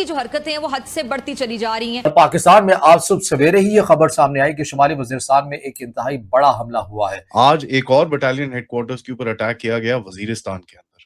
जो हरकतें हैं वो हद से बढ़ती चली जा रही हैं। पाकिस्तान में आज सुबह सवेरे ही ये खबर सामने आई कि शुमाली वजीरिस्तान में एक इंतहाई बड़ा हमला हुआ है। आज एक और बटालियन हेडक्वार्टर्स के ऊपर अटैक किया गया वजीरिस्तान के अंदर।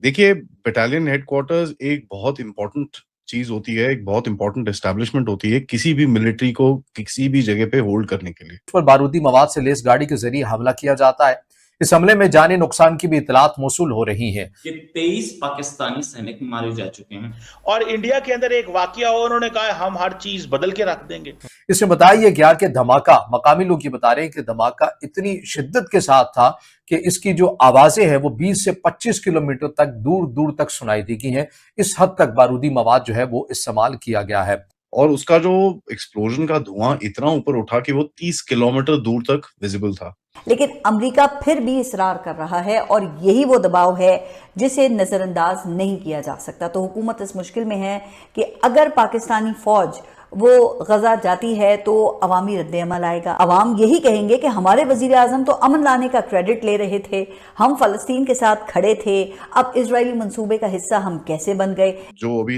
देखिए, बटालियन हेडक्वार्टर्स एक बहुत इंपॉर्टेंट चीज होती है, एक बहुत इंपॉर्टेंट एस्टैब्लिशमेंट होती है किसी भी मिलिट्री को किसी भी जगह पे होल्ड करने के लिए। उस पर बारूदी मवाद से लेस गाड़ी के जरिए हमला किया जाता है। इस हमले में जानी नुकसान की भी इतलात मौसूल हो रही है। कि 23 पाकिस्तानी सैनिक मारे जा चुके हैं और इंडिया के अंदर एक वाकया हो, उन्होंने कहा हम हर चीज बदल के रख देंगे। इसमें बताया गया कि धमाका, मकामी लोग ये बता रहे हैं कि धमाका इतनी शिद्दत के साथ था कि इसकी जो आवाजें हैं वो 20 से 25 किलोमीटर तक दूर दूर तक सुनाई देती हैं। इस हद तक बारूदी मवाद जो है वो इस्तेमाल किया गया है और उसका जो एक्सप्लोजन का धुआं इतना ऊपर उठा कि वो 30 किलोमीटर दूर तक विजिबल था। लेकिन अमेरिका फिर भी इसरार कर रहा है और यही वो दबाव है जिसे नजरअंदाज नहीं किया जा सकता। तो हुकूमत इस मुश्किल में है कि अगर पाकिस्तानी फौज वो गजा जाती है तो अवामी रद्द-ए-अमल आएगा। अवाम यही कहेंगे कि हमारे वजीर आजम तो अमन लाने का क्रेडिट ले रहे थे, हम फलस्तीन के साथ खड़े थे, अब इजरायली मंसूबे का हिस्सा हम कैसे बन गए। जो अभी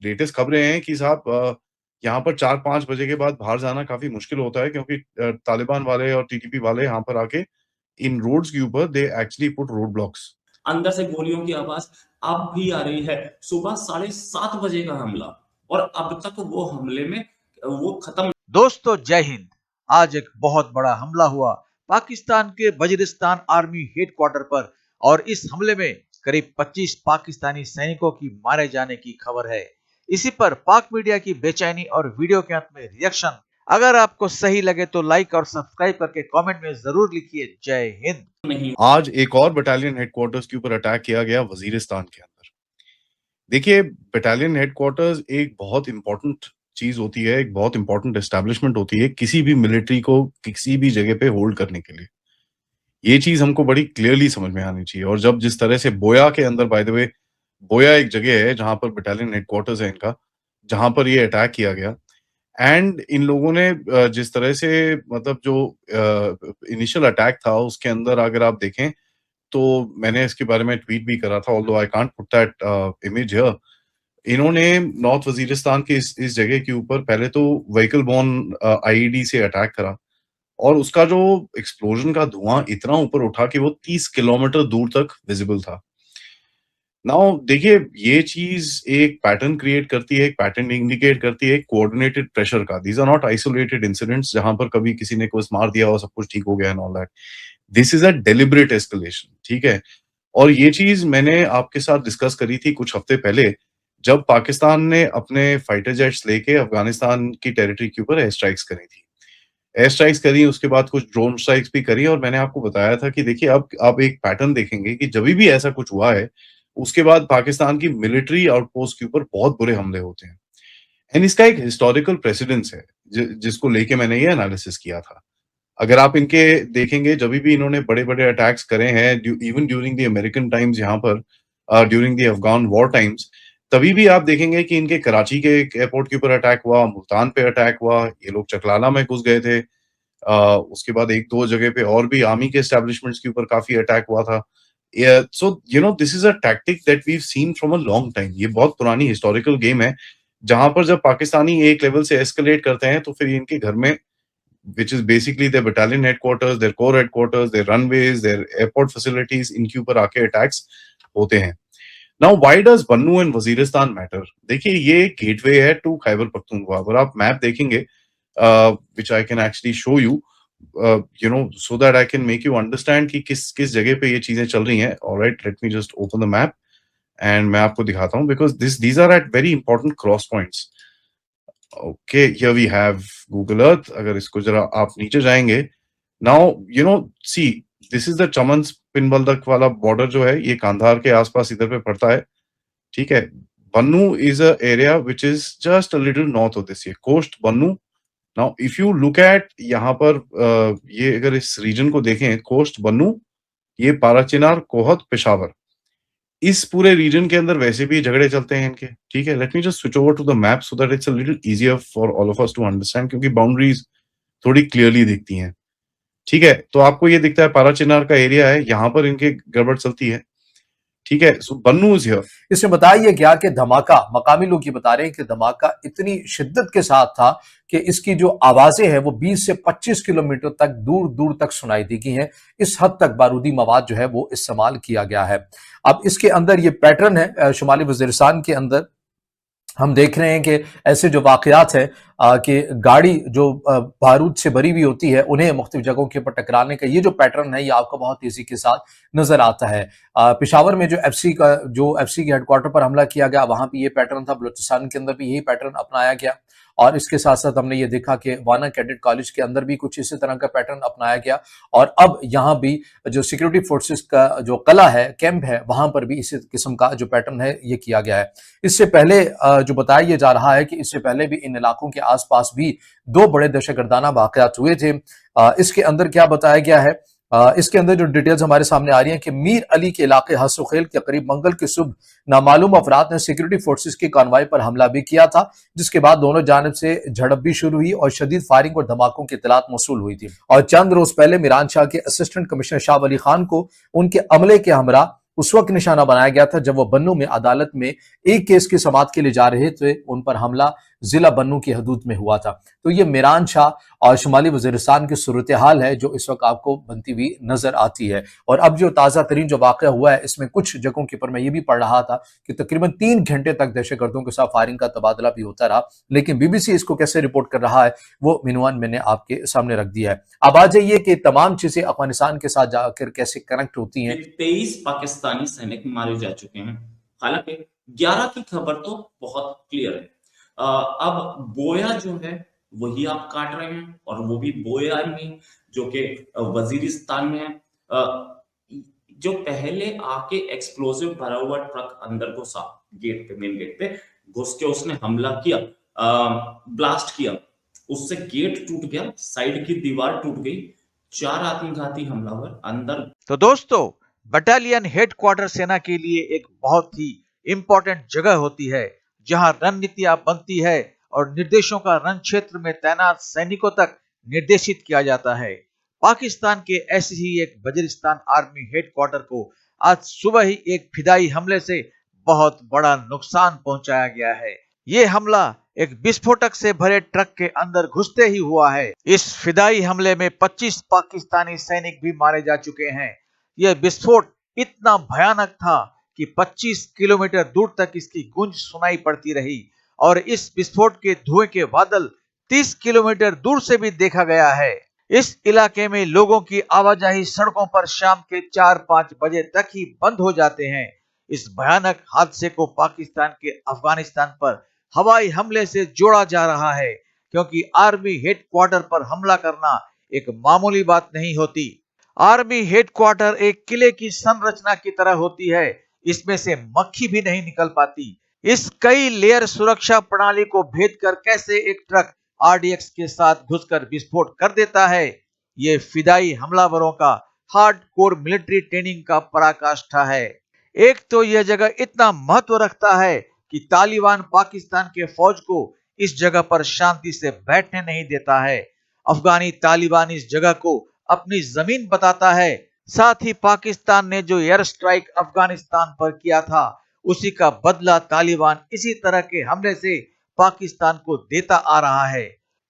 लेटेस्ट खबरें हैं कि साहब यहाँ पर 4-5 बजे के बाद बाहर जाना काफी मुश्किल होता है क्योंकि तालिबान वाले और टीटीपी वाले यहाँ पर आके इन रोड्स के ऊपर they actually put road blocks. अंदर से गोलियों की आवाज अब भी आ रही है। सुबह 7:30 बजे का हमला और अब तक वो हमले में वो खत्म। दोस्तों जय हिंद। आज एक बहुत बड़ा हमला हुआ पाकिस्तान के वजीरिस्तान आर्मी हेडक्वार्टर पर और इस हमले में करीब 25 पाकिस्तानी सैनिकों की मारे जाने की खबर है। इसी पर पाक मीडिया की बेचैनी और वीडियो के अंत में रिएक्शन। अगर आपको सही लगे तो लाइक और सब्सक्राइब करके कमेंट में जरूर लिखिए जय हिंद। नहीं, आज एक और बटालियन हेडक्वार्टर्स के ऊपर अटैक किया गया वजीरिस्तान के अंदर। देखिए, बटालियन हेडक्वार्टर्स एक बहुत इंपॉर्टेंट चीज होती है, एक बहुत इंपॉर्टेंट एस्टैब्लिशमेंट होती है किसी भी मिलिट्री को किसी भी जगह पे होल्ड करने के लिए। ये चीज हमको बड़ी क्लियरली समझ में आनी चाहिए। और जब जिस तरह से बोया के अंदर, बाय द वे, बोया एक जगह है जहां पर बटालियन हेडक्वार्टर्स है इनका, जहां पर ये अटैक किया गया एंड इन लोगों ने जिस तरह से मतलब जो इनिशियल अटैक था उसके अंदर अगर आप देखें तो मैंने इसके बारे में ट्वीट भी करा था, although I can't put that image here. इन्होंने नॉर्थ वजीरिस्तान के इस जगह के ऊपर पहले तो व्हीकल बोर्न आईईडी से अटैक करा और उसका जो एक्सप्लोजन का धुआं इतना ऊपर उठा कि वो 30 किलोमीटर दूर तक विजिबल था। नाउ देखिए, ये चीज एक पैटर्न क्रिएट करती है, एक पैटर्न इंडिकेट करती है कोऑर्डिनेटेड प्रेशर का। These are not isolated incidents जहां पर कभी किसी ने कुछ मार दिया और सब कुछ ठीक हो गया and all that. This is a deliberate escalation, ठीक है। और ये चीज मैंने आपके साथ डिस्कस करी थी कुछ हफ्ते पहले जब पाकिस्तान ने अपने फाइटर जेट्स लेके अफगानिस्तान की टेरिटरी के ऊपर एयर स्ट्राइक्स करी थी। एयर स्ट्राइक्स करी, उसके बाद कुछ ड्रोन स्ट्राइक्स भी करी और मैंने आपको बताया था कि देखिए अब आप एक पैटर्न देखेंगे कि जब भी ऐसा कुछ हुआ है उसके बाद पाकिस्तान की मिलिट्री आउटपोस्ट के ऊपर बहुत बुरे हमले होते हैं। एंड इसका एक हिस्टोरिकल प्रेसिडेंस है जिसको लेके मैंने ये एनालिसिस किया था। अगर आप इनके देखेंगे जब भी इन्होंने बड़े बड़े अटैक्स करे हैं, even during the American times, यहाँ पर during the Afghan war times, तभी भी आप देखेंगे कि इनके कराची के एयरपोर्ट के ऊपर अटैक हुआ, मुल्तान पे अटैक हुआ, ये लोग चकलाला में घुस गए थे। उसके बाद एक दो जगह पे और भी आर्मी के एस्टेब्लिशमेंट्स के ऊपर काफी अटैक हुआ था। So you know this is a tactic that we have seen from a long time. ये बहुत पुरानी हिस्टोरिकल गेम है जहां पर जब पाकिस्तानी एक लेवल से एस्केलेट करते हैं तो फिर इनके घर में, which is basically their battalion headquarters, their corps headquarters, their runways, their airport facilities, इनके ऊपर आके attacks होते हैं। Now, why does Bannu and Waziristan matter? देखिए, ये गेटवे है टू खैबर पख्तूनख्वा। अगर आप मैप देखेंगे, which I can actually show you, you know, so that I can make you understand कि किस जगह पे ये चीजें चल रही हैं। All right, let me just open the map and मैं आपको दिखाता हूँ because these are at very important cross points. Okay, here we have Google Earth. अगर इसको जरा आप नीचे जाएंगे, now you know, see, this is the Chaman Spin Boldak वाला बॉर्डर जो है ये कांधार के आसपास इधर पे पड़ता है, ठीक है। बन्नू is a area which is just a little north of this, ये coast Bannu. Now if you look at यहाँ पर ये अगर इस रीजन को देखें, कोस्ट बन्नू, ये पाराचिनार, कोहत, पेशावर, इस पूरे रीजन के अंदर वैसे भी झगड़े चलते हैं इनके, ठीक है। Let me just switch over to the map so that it's a little easier for all of us to understand, क्योंकि बाउंड्रीज थोड़ी क्लियरली दिखती हैं, ठीक है। तो आपको ये दिखता है पाराचिनार का एरिया है, यहाँ पर इनके गड़बड़ चलती है। ठीक है, सो बन्नू इज हियर। इसमें बताया गया कि धमाका, मकामी लोग ये बता रहे हैं कि धमाका इतनी शिद्दत के साथ था कि इसकी जो आवाजें हैं वो 20 से 25 किलोमीटर तक दूर दूर तक सुनाई दी गई हैं। इस हद तक बारूदी मवाद जो है वो इस्तेमाल किया गया है। अब इसके अंदर ये पैटर्न है, शुमाली वजीरिस्तान के अंदर हम देख रहे हैं कि ऐसे जो वाकयात है कि गाड़ी जो बारूद से भरी हुई होती है उन्हें मुख्तलिफ जगहों के ऊपर टकराने का ये जो पैटर्न है ये आपको बहुत तेजी के साथ नजर आता है। पेशावर में जो एफसी के हेडक्वार्टर पर हमला किया गया वहां भी ये पैटर्न था, बलूचिस्तान के अंदर भी यही पैटर्न अपनाया गया और इसके साथ साथ हमने ये देखा कि वाना कैडेट कॉलेज के अंदर भी कुछ इसी तरह का पैटर्न अपनाया गया और अब यहाँ भी जो सिक्योरिटी फोर्सेस का जो कला है, कैंप है, वहां पर भी इसी किस्म का जो पैटर्न है ये किया गया है। इससे पहले जो बताया जा रहा है कि इससे पहले भी इन इलाकों के आसपास भी 2 बड़े दहशतगर्दाना वाकयात हुए थे। इसके अंदर क्या बताया गया है, इसके अंदर जो डिटेल्स हमारे सामने आ रही हैं कि मीर अली के इलाके हसुखेल के करीब मंगल की सुबह नामालूम अफराद ने सिक्योरिटी फोर्सेस की कार्रवाई पर हमला भी किया था, जिसके बाद दोनों जानिब से झड़प भी शुरू हुई और शदीद फायरिंग और धमाकों की इत्तलात मौसूल हुई थी। और चंद रोज पहले मीरान शाह के असिस्टेंट कमिश्नर शाह वली खान को उनके अमले के हमरा उस वक्त निशाना बनाया गया था जब वो बन्नू में अदालत में एक केस की समाअत के लिए जा रहे थे। उन पर हमला जिला बन्नू की हदूद में हुआ था। तो ये मीरान शाह और शुमाली वजीरिस्तान की सूरत हाल है जो इस वक्त आपको बनती हुई नजर आती है। और अब जो ताज़ा तरीन जो वाक़या हुआ है इसमें कुछ जगहों के ऊपर मैं ये भी पढ़ रहा था कि तकरीबन 3 घंटे तक दहशतगर्दों के साथ फायरिंग का तबादला भी होता रहा, लेकिन बीबीसी इसको कैसे रिपोर्ट कर रहा है वो मिनवान मैंने आपके सामने रख दिया है। अब आ जाइए कि तमाम चीजें अफगानिस्तान के साथ जाकर कैसे कनेक्ट होती हैं। 23 पाकिस्तानी सैनिक मारे जा चुके हैं, हालांकि 11 की खबर तो बहुत क्लियर है। अब बोया जो है वही आप काट रहे हैं और वो भी बोया में जो कि वजीरिस्तान में है। जो पहले आके एक्सप्लोसिव भरा हुआ ट्रक अंदर घुसा गेट पे, मेन गेट पे घुस के उसने हमला किया, ब्लास्ट किया, उससे गेट टूट गया, साइड की दीवार टूट गई, 4 आत्मघाती हमलावर अंदर। तो दोस्तों, बटालियन हेडक्वार्टर सेना के लिए एक बहुत ही इंपॉर्टेंट जगह होती है जहां रणनीतियां बनती है और निर्देशों का रण क्षेत्र में तैनात सैनिकों तक निर्देशित किया जाता है। पाकिस्तान के ऐसे ही एक वजीरिस्तान आर्मी हेडक्वार्टर को आज सुबह ही एक फिदाई हमले से बहुत बड़ा नुकसान पहुंचाया गया है। ये हमला एक विस्फोटक से भरे ट्रक के अंदर घुसते ही हुआ है। इस फिदाई हमले में 25 पाकिस्तानी सैनिक भी मारे जा चुके हैं। यह विस्फोट इतना भयानक था कि 25 किलोमीटर दूर तक इसकी गूंज सुनाई पड़ती रही और इस विस्फोट के धुएं के बादल 30 किलोमीटर दूर से भी देखा गया है। इस इलाके में लोगों की आवाजाही सड़कों पर शाम के 4-5 बजे तक ही बंद हो जाते हैं। इस भयानक हादसे को पाकिस्तान के अफगानिस्तान पर हवाई हमले से जोड़ा जा रहा है, क्योंकि आर्मी हेडक्वार्टर पर हमला करना एक मामूली बात नहीं होती। आर्मी हेडक्वार्टर एक किले की संरचना की तरह होती है, इसमें से मक्खी भी नहीं निकल पाती। इस कई लेयर सुरक्षा प्रणाली को भेद कर कैसे एक ट्रक आरडीएक्स के साथ घुसकर विस्फोट कर देता है, ये फिदाई हमलावरों का हार्डकोर मिलिट्री ट्रेनिंग का पराकाष्ठा है। एक तो यह जगह इतना महत्व रखता है कि तालिबान पाकिस्तान के फौज को इस जगह पर शांति से बैठने नहीं देता है। अफगानी तालिबान इस जगह को अपनी जमीन बताता है। साथ ही पाकिस्तान ने जो एयर स्ट्राइक अफगानिस्तान पर किया था उसी का बदला तालिबान इसी तरह के हमले से पाकिस्तान को देता आ रहा है।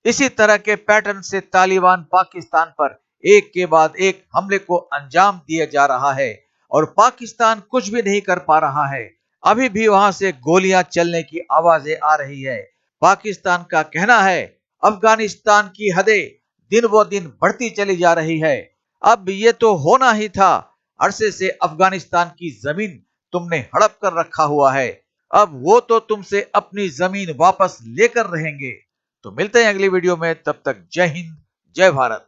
इसी तरह के पैटर्न से तालिबान पाकिस्तान पर एक के बाद एक हमले को अंजाम दिया जा रहा है और पाकिस्तान कुछ भी नहीं कर पा रहा है। अभी भी वहां से गोलियां चलने की आवाजें आ रही है। पाकिस्तान का कहना है अफगानिस्तान की हदें दिन ब दिन बढ़ती चली जा रही है। अब ये तो होना ही था, अरसे से अफगानिस्तान की जमीन तुमने हड़प कर रखा हुआ है, अब वो तो तुमसे अपनी जमीन वापस लेकर रहेंगे। तो मिलते हैं अगली वीडियो में, तब तक जय हिंद, जय भारत।